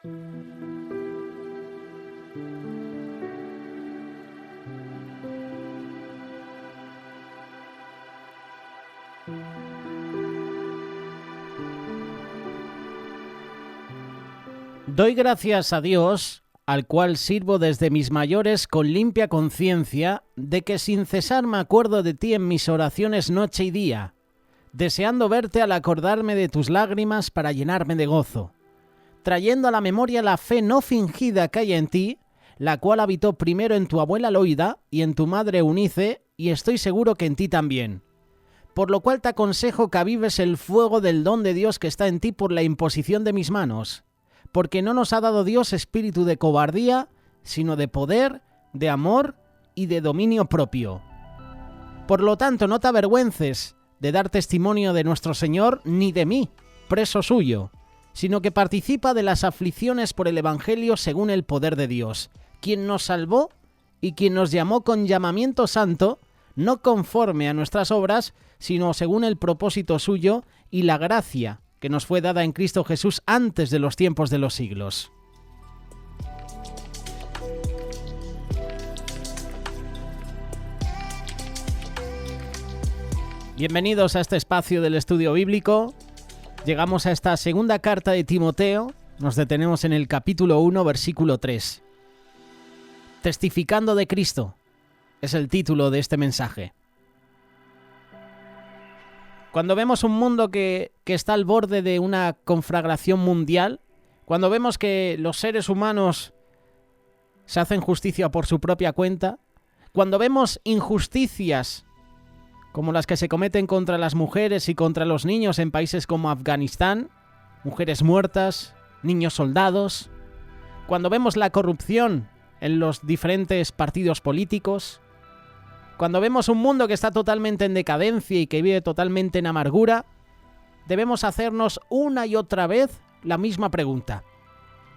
Doy gracias a Dios, al cual sirvo desde mis mayores con limpia conciencia, de que sin cesar me acuerdo de ti en mis oraciones noche y día, deseando verte al acordarme de tus lágrimas para llenarme de gozo, trayendo a la memoria la fe no fingida que hay en ti, la cual habitó primero en tu abuela Loida y en tu madre Eunice, y estoy seguro que en ti también. Por lo cual te aconsejo que avives el fuego del don de Dios que está en ti por la imposición de mis manos, porque no nos ha dado Dios espíritu de cobardía, sino de poder, de amor y de dominio propio. Por lo tanto, no te avergüences de dar testimonio de nuestro Señor ni de mí, preso suyo, sino que participa de las aflicciones por el Evangelio según el poder de Dios, quien nos salvó y quien nos llamó con llamamiento santo, no conforme a nuestras obras, sino según el propósito suyo y la gracia que nos fue dada en Cristo Jesús antes de los tiempos de los siglos. Bienvenidos a este espacio del estudio bíblico. Llegamos a esta segunda carta de Timoteo. Nos detenemos en el capítulo 1, versículo 3. Testificando de Cristo es el título de este mensaje. Cuando vemos un mundo que está al borde de una conflagración mundial, cuando vemos que los seres humanos se hacen justicia por su propia cuenta, cuando vemos injusticias como las que se cometen contra las mujeres y contra los niños en países como Afganistán, mujeres muertas, niños soldados, cuando vemos la corrupción en los diferentes partidos políticos, cuando vemos un mundo que está totalmente en decadencia y que vive totalmente en amargura, debemos hacernos una y otra vez la misma pregunta.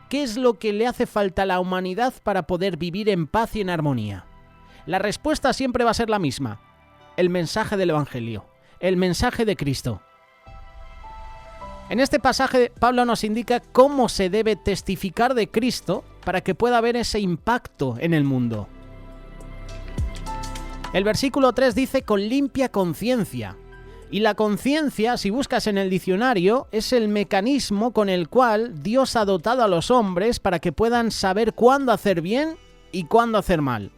¿Qué es lo que le hace falta a la humanidad para poder vivir en paz y en armonía? La respuesta siempre va a ser la misma. El mensaje del Evangelio, el mensaje de Cristo. En este pasaje, Pablo nos indica cómo se debe testificar de Cristo para que pueda haber ese impacto en el mundo. El versículo 3 dice con limpia conciencia. Y la conciencia, si buscas en el diccionario, es el mecanismo con el cual Dios ha dotado a los hombres para que puedan saber cuándo hacer bien y cuándo hacer mal.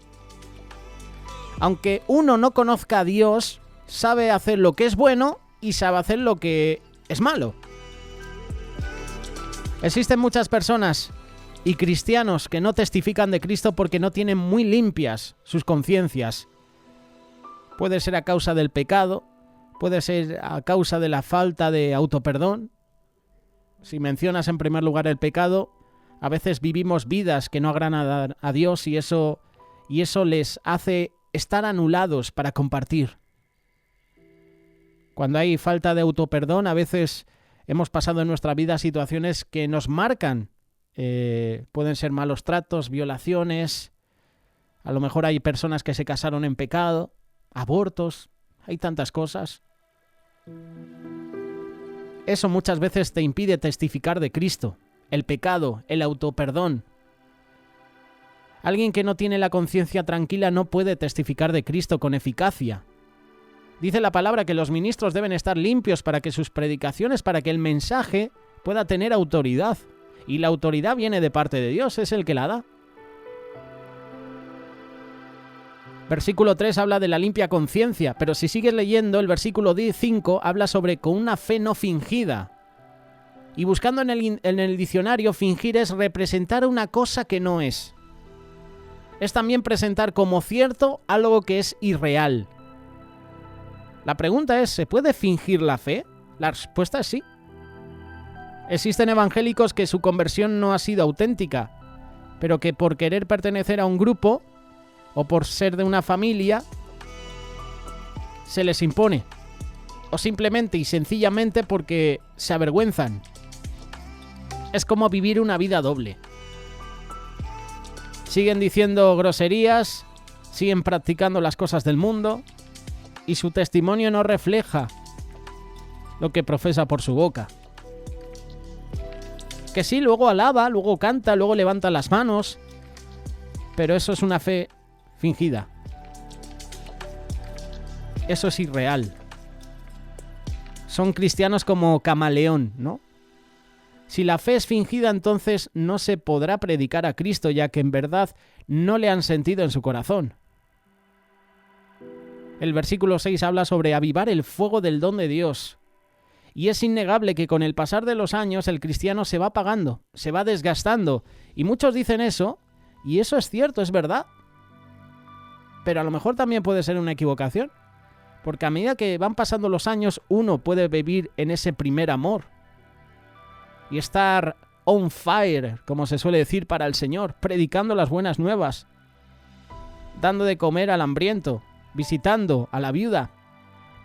Aunque uno no conozca a Dios, sabe hacer lo que es bueno y sabe hacer lo que es malo. Existen muchas personas y cristianos que no testifican de Cristo porque no tienen muy limpias sus conciencias. Puede ser a causa del pecado, puede ser a causa de la falta de autoperdón. Si mencionas en primer lugar el pecado, a veces vivimos vidas que no agradan a Dios y eso les hace estar anulados para compartir. Cuando hay falta de autoperdón, a veces hemos pasado en nuestra vida situaciones que nos marcan. Pueden ser malos tratos, violaciones, a lo mejor hay personas que se casaron en pecado, abortos, hay tantas cosas. Eso muchas veces te impide testificar de Cristo, el pecado, el autoperdón. Alguien que no tiene la conciencia tranquila no puede testificar de Cristo con eficacia. Dice la palabra que los ministros deben estar limpios para que sus predicaciones, para que el mensaje pueda tener autoridad. Y la autoridad viene de parte de Dios, es el que la da. Versículo 3 habla de la limpia conciencia, pero si sigues leyendo, el versículo 5 habla sobre con una fe no fingida. Y buscando en el diccionario, fingir es representar una cosa que no es. Es también presentar como cierto algo que es irreal. La pregunta es, ¿se puede fingir la fe? La respuesta es sí. Existen evangélicos que su conversión no ha sido auténtica, pero que por querer pertenecer a un grupo o por ser de una familia, se les impone. O simplemente y sencillamente porque se avergüenzan. Es como vivir una vida doble. Siguen diciendo groserías, siguen practicando las cosas del mundo y su testimonio no refleja lo que profesa por su boca. Que sí, luego alaba, luego canta, luego levanta las manos, pero eso es una fe fingida. Eso es irreal. Son cristianos como camaleón, ¿no? Si la fe es fingida, entonces no se podrá predicar a Cristo, ya que en verdad no le han sentido en su corazón. El versículo 6 habla sobre avivar el fuego del don de Dios. Y es innegable que con el pasar de los años el cristiano se va apagando, se va desgastando. Y muchos dicen eso, y eso es cierto, es verdad. Pero a lo mejor también puede ser una equivocación. Porque a medida que van pasando los años, uno puede vivir en ese primer amor. Y estar on fire, como se suele decir, para el Señor, predicando las buenas nuevas, dando de comer al hambriento, visitando a la viuda,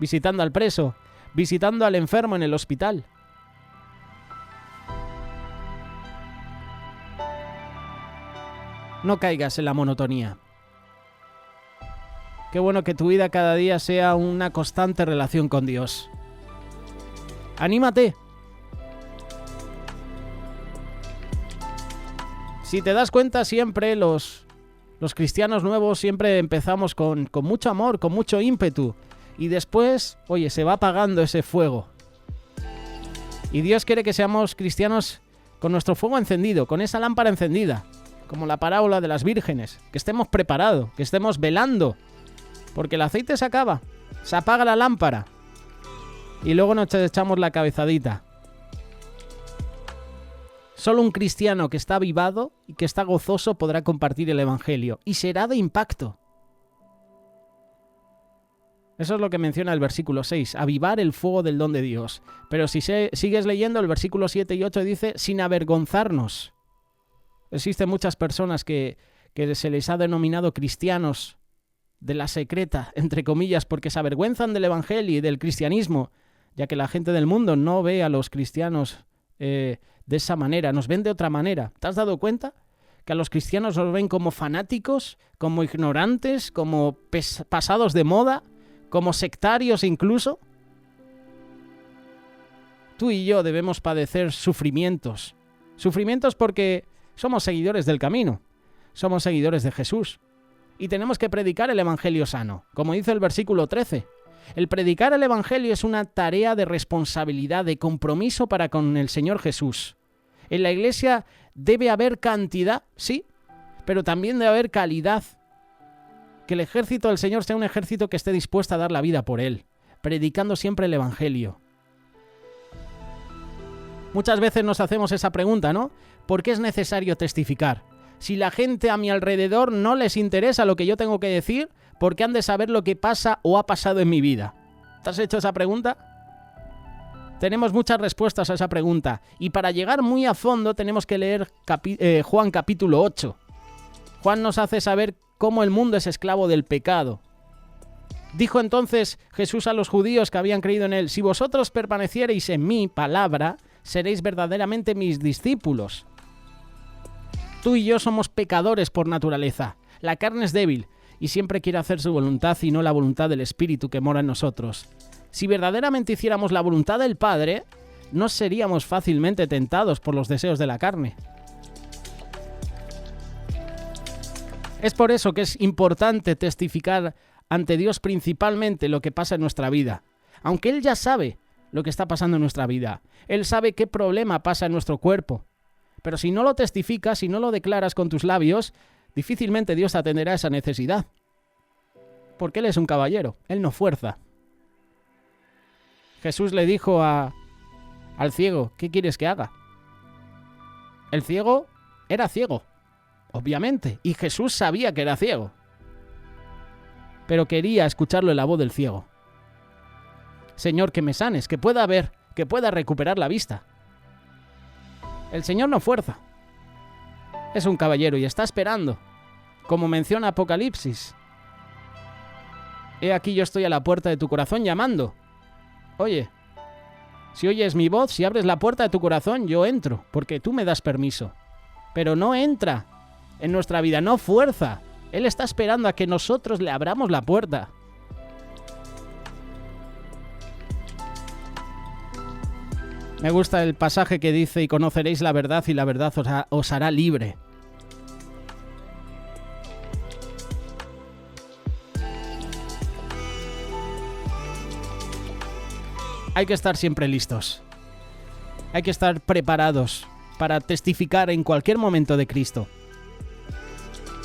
visitando al preso, visitando al enfermo en el hospital. No caigas en la monotonía. Qué bueno que tu vida cada día sea una constante relación con Dios. ¡Anímate! Si te das cuenta, siempre los cristianos nuevos siempre empezamos con mucho amor, con mucho ímpetu. Y después, oye, se va apagando ese fuego. Y Dios quiere que seamos cristianos con nuestro fuego encendido, con esa lámpara encendida, como la parábola de las vírgenes, que estemos preparados, que estemos velando, porque el aceite se acaba, se apaga la lámpara y luego nos echamos la cabezadita. Solo un cristiano que está avivado y que está gozoso podrá compartir el evangelio y será de impacto. Eso es lo que menciona el versículo 6, avivar el fuego del don de Dios. Pero si sigues leyendo, el versículo 7 y 8 dice, sin avergonzarnos. Existen muchas personas que se les ha denominado cristianos de la secreta, entre comillas, porque se avergüenzan del evangelio y del cristianismo, ya que la gente del mundo no ve a los cristianos de esa manera, nos ven de otra manera. ¿Te has dado cuenta? Que a los cristianos los ven como fanáticos, como ignorantes, como pasados de moda, como sectarios incluso. Tú y yo debemos padecer sufrimientos. Sufrimientos porque somos seguidores del camino, somos seguidores de Jesús. Y tenemos que predicar el evangelio sano, como dice el versículo 13. El predicar el evangelio es una tarea de responsabilidad, de compromiso para con el Señor Jesús. En la iglesia debe haber cantidad, sí, pero también debe haber calidad. Que el ejército del Señor sea un ejército que esté dispuesto a dar la vida por Él, predicando siempre el evangelio. Muchas veces nos hacemos esa pregunta, ¿no? ¿Por qué es necesario testificar? Si la gente a mi alrededor no les interesa lo que yo tengo que decir, ¿por qué han de saber lo que pasa o ha pasado en mi vida? ¿Te has hecho esa pregunta? Tenemos muchas respuestas a esa pregunta. Y para llegar muy a fondo tenemos que leer Juan capítulo 8. Juan nos hace saber cómo el mundo es esclavo del pecado. Dijo entonces Jesús a los judíos que habían creído en Él, si vosotros permaneciereis en mi palabra, seréis verdaderamente mis discípulos. Tú y yo somos pecadores por naturaleza. La carne es débil y siempre quiere hacer su voluntad y no la voluntad del Espíritu que mora en nosotros. Si verdaderamente hiciéramos la voluntad del Padre, no seríamos fácilmente tentados por los deseos de la carne. Es por eso que es importante testificar ante Dios principalmente lo que pasa en nuestra vida. Aunque Él ya sabe lo que está pasando en nuestra vida. Él sabe qué problema pasa en nuestro cuerpo. Pero si no lo testificas, si no lo declaras con tus labios, difícilmente Dios atenderá esa necesidad. Porque Él es un caballero, Él no fuerza. Jesús le dijo al ciego, ¿qué quieres que haga? El ciego era ciego, obviamente, y Jesús sabía que era ciego. Pero quería escucharlo en la voz del ciego. Señor, que me sanes, que pueda ver, que pueda recuperar la vista. El Señor no fuerza. Es un caballero y está esperando. Como menciona Apocalipsis. He aquí yo estoy a la puerta de tu corazón llamando. Oye, si oyes mi voz, si abres la puerta de tu corazón, yo entro, porque tú me das permiso. Pero no entra en nuestra vida, no fuerza. Él está esperando a que nosotros le abramos la puerta. Me gusta el pasaje que dice: y conoceréis la verdad y la verdad os hará libre. Hay que estar siempre listos. Hay que estar preparados para testificar en cualquier momento de Cristo.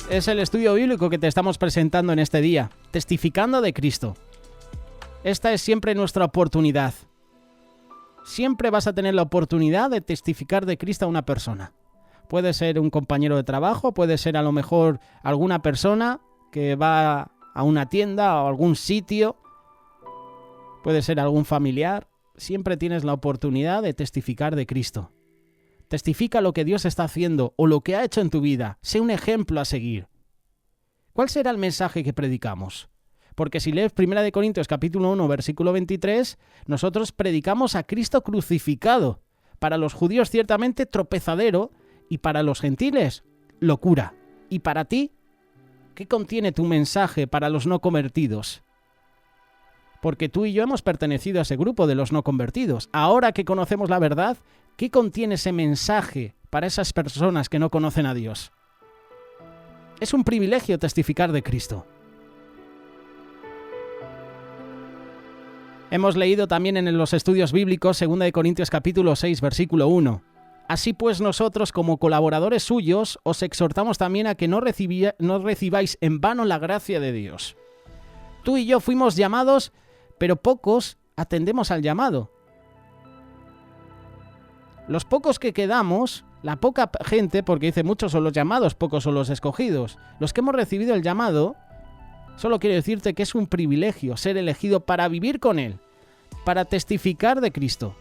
Es el estudio bíblico que te estamos presentando en este día, testificando de Cristo. Esta es siempre nuestra oportunidad. Siempre vas a tener la oportunidad de testificar de Cristo a una persona. Puede ser un compañero de trabajo, puede ser a lo mejor alguna persona que va a una tienda o a algún sitio, puede ser algún familiar. Siempre tienes la oportunidad de testificar de Cristo. Testifica lo que Dios está haciendo o lo que ha hecho en tu vida. Sé un ejemplo a seguir. ¿Cuál será el mensaje que predicamos? Porque si lees 1 Corintios capítulo 1, versículo 23, nosotros predicamos a Cristo crucificado. Para los judíos ciertamente tropezadero y para los gentiles locura. ¿Y para ti? ¿Qué contiene tu mensaje para los no convertidos? Porque tú y yo hemos pertenecido a ese grupo de los no convertidos. Ahora que conocemos la verdad, ¿qué contiene ese mensaje para esas personas que no conocen a Dios? Es un privilegio testificar de Cristo. Hemos leído también en los estudios bíblicos 2 Corintios capítulo 6, versículo 1. Así pues nosotros, como colaboradores suyos, os exhortamos también a que no recibáis en vano la gracia de Dios. Tú y yo fuimos llamados, pero pocos atendemos al llamado. Los pocos que quedamos, la poca gente, porque dice muchos son los llamados, pocos son los escogidos. Los que hemos recibido el llamado, solo quiero decirte que es un privilegio ser elegido para vivir con Él, para testificar de Cristo,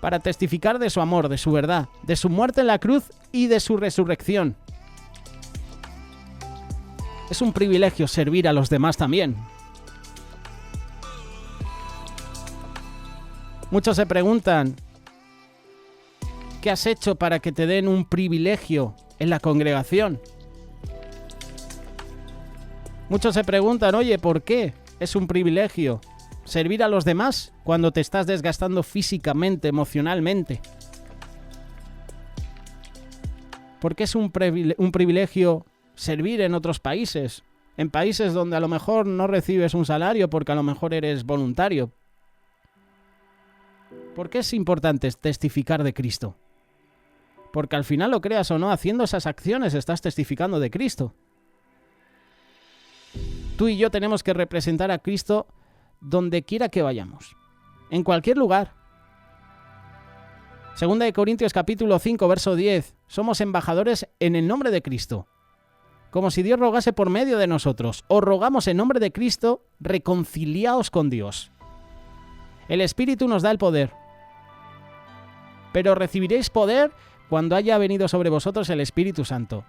para testificar de su amor, de su verdad, de su muerte en la cruz y de su resurrección. Es un privilegio servir a los demás también. Muchos se preguntan, ¿qué has hecho para que te den un privilegio en la congregación? Muchos se preguntan, oye, ¿por qué es un privilegio servir a los demás cuando te estás desgastando físicamente, emocionalmente? ¿Por qué es un privilegio servir en otros países? En países donde a lo mejor no recibes un salario porque a lo mejor eres voluntario. ¿Por qué es importante testificar de Cristo? Porque al final, lo creas o no, haciendo esas acciones estás testificando de Cristo. Tú y yo tenemos que representar a Cristo donde quiera que vayamos, en cualquier lugar. 2 Corintios capítulo 5, verso 10. Somos embajadores en el nombre de Cristo, como si Dios rogase por medio de nosotros. Os rogamos en nombre de Cristo, reconciliaos con Dios. El Espíritu nos da el poder, pero recibiréis poder cuando haya venido sobre vosotros el Espíritu Santo.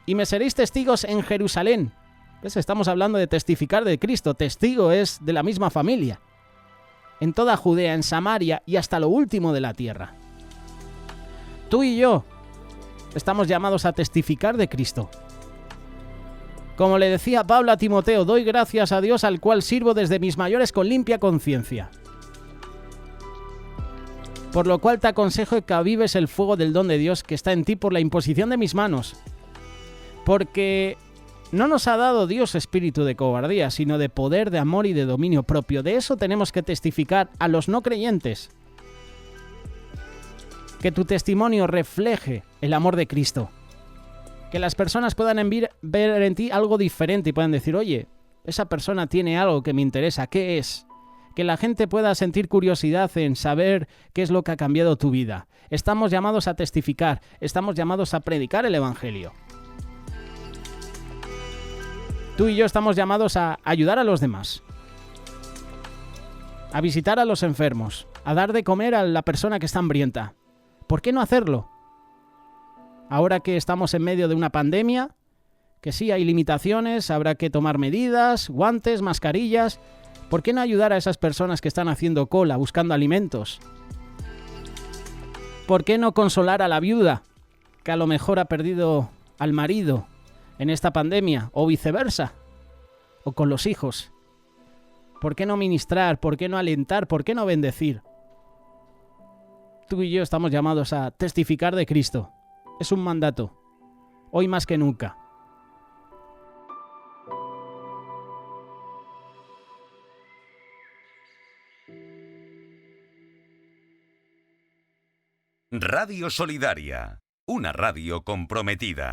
Y me seréis testigos en Jerusalén. ¿Ves? Estamos hablando de testificar de Cristo. Testigo es de la misma familia. En toda Judea, en Samaria y hasta lo último de la tierra. Tú y yo estamos llamados a testificar de Cristo. Como le decía Pablo a Timoteo, doy gracias a Dios al cual sirvo desde mis mayores con limpia conciencia. Por lo cual te aconsejo que avives el fuego del don de Dios que está en ti por la imposición de mis manos. Porque no nos ha dado Dios espíritu de cobardía, sino de poder, de amor y de dominio propio. De eso tenemos que testificar a los no creyentes. Que tu testimonio refleje el amor de Cristo. Que las personas puedan ver en ti algo diferente y puedan decir, oye, esa persona tiene algo que me interesa, ¿qué es? Que la gente pueda sentir curiosidad en saber qué es lo que ha cambiado tu vida. Estamos llamados a testificar, estamos llamados a predicar el Evangelio. Tú y yo estamos llamados a ayudar a los demás, a visitar a los enfermos, a dar de comer a la persona que está hambrienta. ¿Por qué no hacerlo? Ahora que estamos en medio de una pandemia, que sí hay limitaciones, habrá que tomar medidas, guantes, mascarillas. ¿Por qué no ayudar a esas personas que están haciendo cola, buscando alimentos? ¿Por qué no consolar a la viuda, que a lo mejor ha perdido al marido en esta pandemia, o viceversa, o con los hijos? ¿Por qué no ministrar? ¿Por qué no alentar? ¿Por qué no bendecir? Tú y yo estamos llamados a testificar de Cristo. Es un mandato, hoy más que nunca. Radio Solidaria, una radio comprometida.